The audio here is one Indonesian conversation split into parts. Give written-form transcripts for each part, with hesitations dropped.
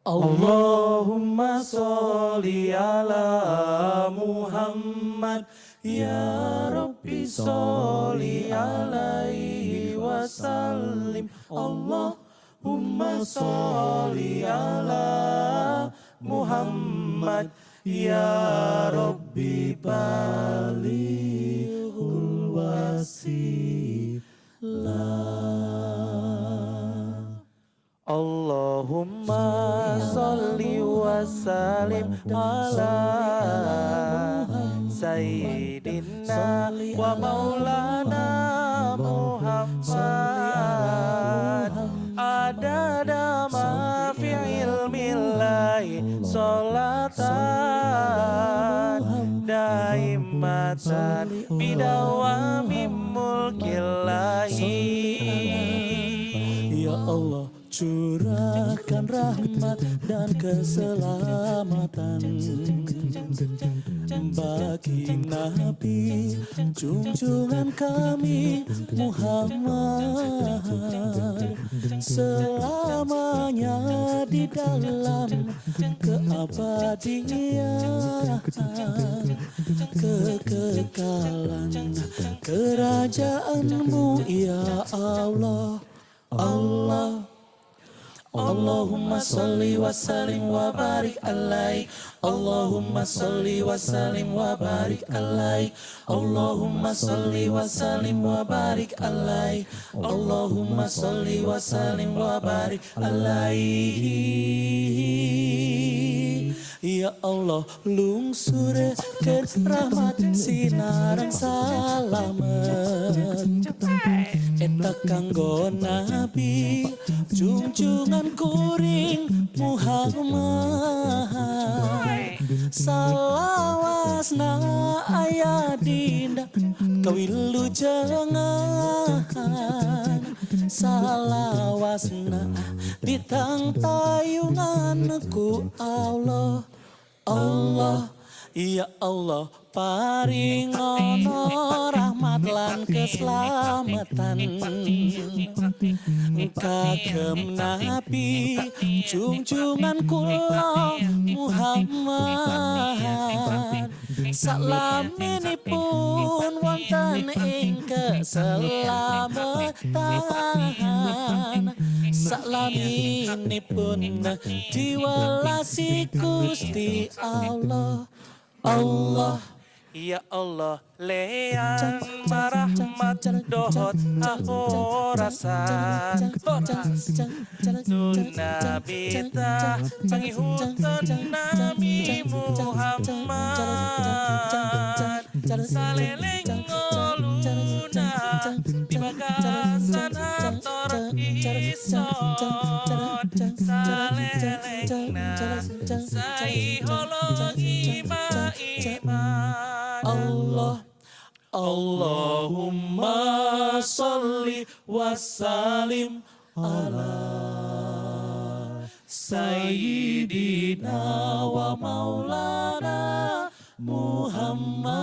Allahumma sholli ala Muhammad. Ya Rabbi sholli alaihi wasallim. Allahumma sholli ala Muhammad. Ya Rabbi balighul wasilah. Allahumma sholli wa sallim ala Sayyidina wa maulana Muhammad. Adada ma fi ilmillahi sholatan daimatan bidawami mulkillahi. Ya Allah, curahkan rahmat dan keselamatan bagi Nabi junjungan kami Muhammad, selamanya di dalam keabadian kekekalan kerajaanmu ya Allah. Allahumma sholli wa sallim wa barik alaih. Allahumma sholli wa sallim wa barik alaih. Allahumma sholli wa sallim wa barik alaih. Allahumma sholli wa sallim wa barik alaihi. Ya Allah, lungsurkan rahmat sinarang salamet eta kanggo Nabi junjungan kuring Muhammad, salawasna aya dinda kawilujengan, salawasna ditang tayungan ku Allah. Ya Allah, paringono rahmat lan keselamatan kagem Nabi junjungan kula Muhammad, salaminipun wonten ing keselamatan, salaminipun diwelasi Gusti Allah. Ya Allah, leang marahmat dohot ahorasan Nunabita pangihutan Nabi Muhammad, saleleng ngoluna di bagasan hator ison, saleleng na saihologi Allahumma sholli wa sallim ala Sayyidina wa maulana Muhammad,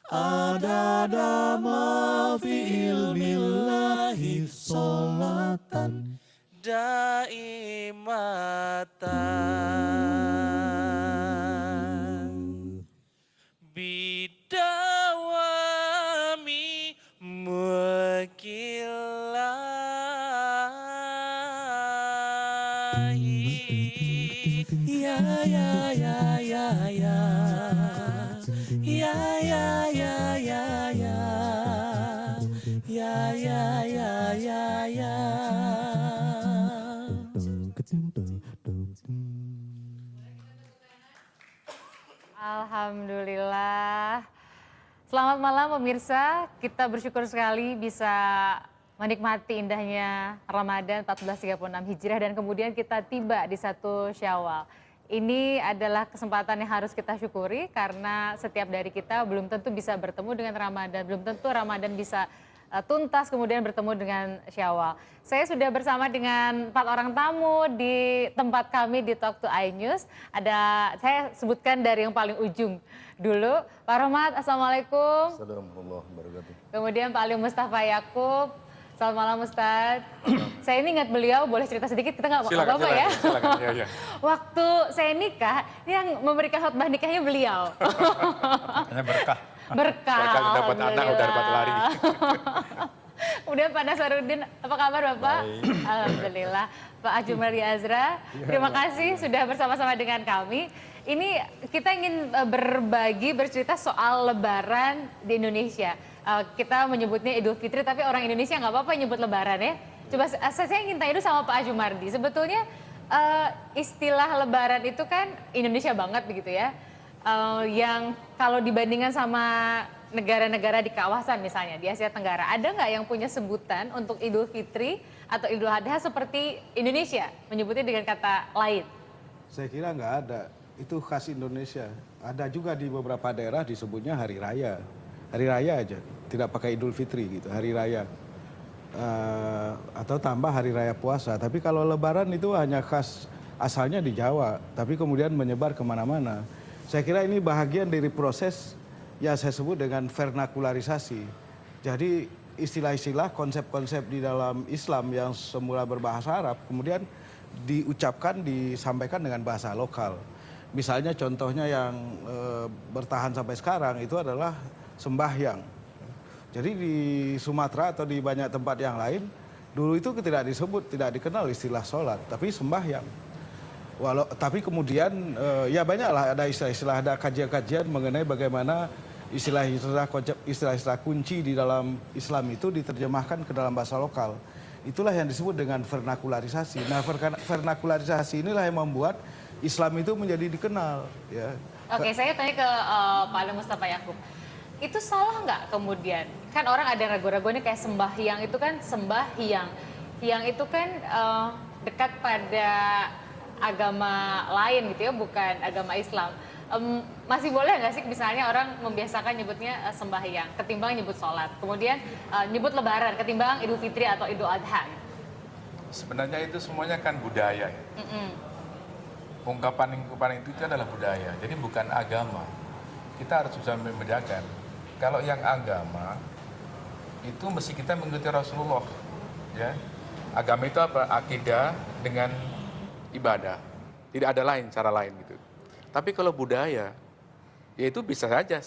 adada ma fi ilmillahi sholatan daimatan bidawami mulkillahi. Ya ya ya ya ya ya ya ya ya ya ya ya ya ya. Alhamdulillah. Selamat malam pemirsa, kita bersyukur sekali bisa menikmati indahnya Ramadan 1436 Hijriah dan kemudian kita tiba di 1 Syawal. Ini adalah kesempatan yang harus kita syukuri karena setiap dari kita belum tentu bisa bertemu dengan Ramadan, belum tentu Ramadan bisa tuntas kemudian bertemu dengan Syawal. Saya sudah bersama dengan 4 orang tamu di tempat kami di Talk to iNews. Ada, saya sebutkan dari yang paling ujung dulu. Pak Rohmat, Assalamualaikum. Assalamualaikum warahmatullahi wabarakatuh. Kemudian Pak Ali Mustafa Yakub. Selamat malam Ustadz. Saya ini ingat beliau, boleh cerita sedikit, kita nggak apa-apa ya. Silakan, ya. Waktu saya nikah, yang memberikan khotbah nikahnya beliau. Hanya berkah. Berkah, Berkah dapat anak, udah dapat lari. Kemudian Pak Nasarudin, apa kabar Bapak? Baik. Alhamdulillah. Pak Ajumardi Azra, terima kasih sudah bersama-sama dengan kami. Ini kita ingin berbagi, bercerita soal Lebaran di Indonesia. Kita menyebutnya Idul Fitri, tapi orang Indonesia nggak apa-apa nyebut Lebaran ya. Coba saya ingin tanya dulu sama Pak Ajumardi, sebetulnya istilah Lebaran itu kan Indonesia banget begitu ya. Yang kalau dibandingkan sama negara-negara di kawasan misalnya di Asia Tenggara, ada nggak yang punya sebutan untuk Idul Fitri atau Idul Adha seperti Indonesia menyebutnya dengan kata lain? Saya kira nggak ada, itu khas Indonesia. Ada juga di beberapa daerah disebutnya hari raya aja, tidak pakai Idul Fitri gitu, hari raya. Atau tambah hari raya puasa. Tapi kalau Lebaran itu hanya khas asalnya di Jawa, tapi kemudian menyebar kemana-mana. Saya kira ini bahagian dari proses yang saya sebut dengan vernakularisasi. Jadi istilah-istilah, konsep-konsep di dalam Islam yang semula berbahasa Arab, kemudian diucapkan, disampaikan dengan bahasa lokal. Misalnya contohnya yang bertahan sampai sekarang itu adalah sembahyang. Jadi di Sumatera atau di banyak tempat yang lain, dulu itu tidak disebut, tidak dikenal istilah sholat, tapi sembahyang. Tapi kemudian ya banyaklah ada istilah-istilah, ada kajian-kajian mengenai bagaimana istilah-istilah kunci di dalam Islam itu diterjemahkan ke dalam bahasa lokal. Itulah yang disebut dengan vernakularisasi. Nah, vernakularisasi inilah yang membuat Islam itu menjadi dikenal. Ya. Oke, saya tanya ke Pak Ali Mustafa Yakub. Itu salah nggak kemudian? Kan orang ada ragu-ragu ini kayak sembahyang itu kan sembahyang. Yang itu kan dekat pada agama lain gitu ya, bukan agama Islam. Masih boleh nggak sih misalnya orang membiasakan nyebutnya sembahyang ketimbang nyebut sholat, kemudian nyebut Lebaran ketimbang Idul Fitri atau Idul Adha? Sebenarnya itu semuanya kan budaya. Ungkapan-ungkapan itu adalah budaya, jadi bukan agama. Kita harus bisa membedakan. Kalau yang agama itu mesti kita mengikuti Rasulullah, ya. Agama itu apa? Akidah dengan ibadah. Tidak ada lain, cara lain gitu. Tapi kalau budaya, ya itu bisa saja.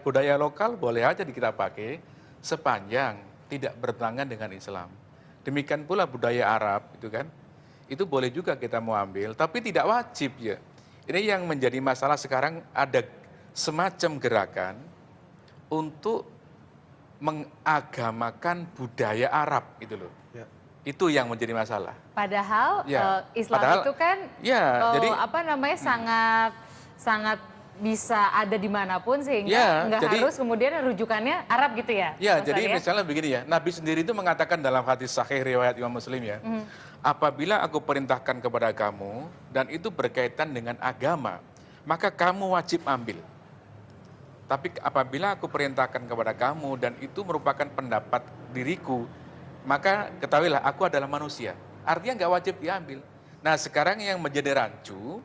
Budaya lokal boleh aja kita pakai sepanjang tidak bertentangan dengan Islam. Demikian pula budaya Arab, itu kan. Itu boleh juga kita mau ambil, tapi tidak wajib ya. Ini yang menjadi masalah sekarang, ada semacam gerakan untuk mengagamakan budaya Arab gitu loh. Ya. Itu yang menjadi masalah. Padahal Ya, Islam itu kan ya, jadi apa namanya sangat bisa ada dimanapun sehingga Ya, nggak jadi- harus kemudian rujukannya Arab gitu ya. Ya, Mas jadi Ari, ya? misalnya begini ya, Nabi sendiri itu mengatakan dalam hadis sahih riwayat Imam Muslim ya, apabila aku perintahkan kepada kamu dan itu berkaitan dengan agama, maka kamu wajib ambil. Tapi apabila aku perintahkan kepada kamu dan itu merupakan pendapat diriku, maka ketahuilah aku adalah manusia. Artinya nggak wajib diambil. Nah sekarang yang menjadi rancu,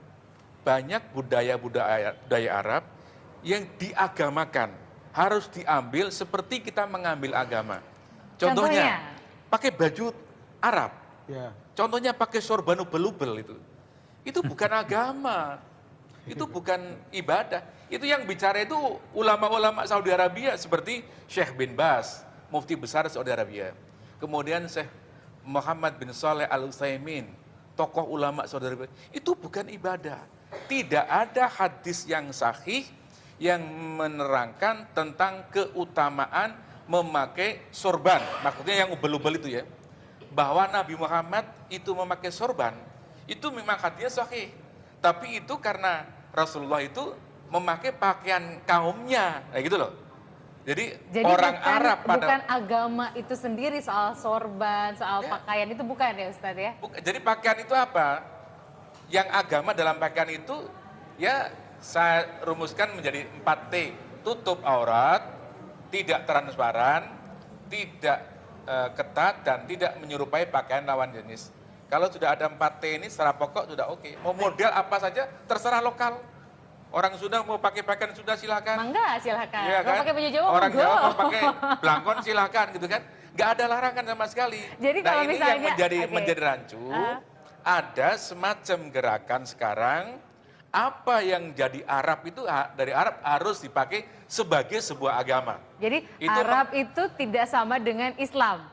banyak budaya Arab yang diagamakan, harus diambil seperti kita mengambil agama. Contohnya, pakai baju Arab. Ya. Contohnya pakai sorban ubel-ubel itu. Itu bukan agama. Itu bukan ibadah. Itu yang bicara itu ulama-ulama Saudi Arabia seperti Syekh bin Baz, mufti besar Saudi Arabia. Kemudian Syekh Muhammad bin Saleh Al-Utsaimin, tokoh ulama Saudi Arabia. Itu bukan ibadah. Tidak ada hadis yang sahih yang menerangkan tentang keutamaan memakai sorban. Maksudnya yang ubel-ubel itu ya. Bahwa Nabi Muhammad itu memakai sorban, itu memang hadisnya sahih. Tapi itu karena Rasulullah itu memakai pakaian kaumnya, kayak gitu loh. Jadi orang Arab bukan agama itu sendiri soal sorban, soal pakaian itu bukan ya Ustadz ya? Jadi pakaian itu apa? Yang agama dalam pakaian itu ya saya rumuskan menjadi 4T. Tutup aurat, tidak transparan, tidak ketat dan tidak menyerupai pakaian lawan jenis. Kalau sudah ada 4T ini secara pokok sudah oke. Mau model apa saja terserah lokal. Orang Sunda mau pakai pakaian Sunda silakan. Mangga silakan. Iya Mau kan? pakai baju Jawa Orang monggo. Jawa mau pakai belangkon silakan gitu kan. nggak ada larangan sama sekali. Jadi Nah kalau ini misalnya- yang oke. menjadi rancu, ada semacam gerakan sekarang, apa yang jadi Arab itu dari Arab harus dipakai sebagai sebuah agama. Jadi Itu Arab itu tidak sama dengan Islam.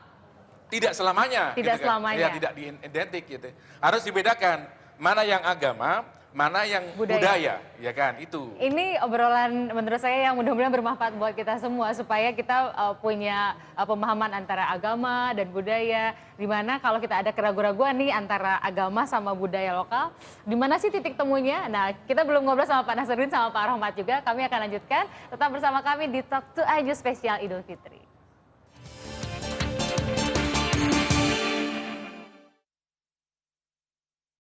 Tidak selamanya. Tidak gitu kan. selamanya. Ya, tidak identik gitu. Harus dibedakan mana yang agama, mana yang budaya, ya kan? Itu. Ini obrolan menurut saya yang mudah-mudahan bermanfaat buat kita semua supaya kita punya pemahaman antara agama dan budaya. Dimana kalau kita ada keraguan-raguan nih antara agama sama budaya lokal, di mana sih titik temunya? Nah, kita belum ngobrol sama Pak Nasruddin sama Pak Rahmat juga. Kami akan lanjutkan. Tetap bersama kami di Talk to Aju spesial Idul Fitri.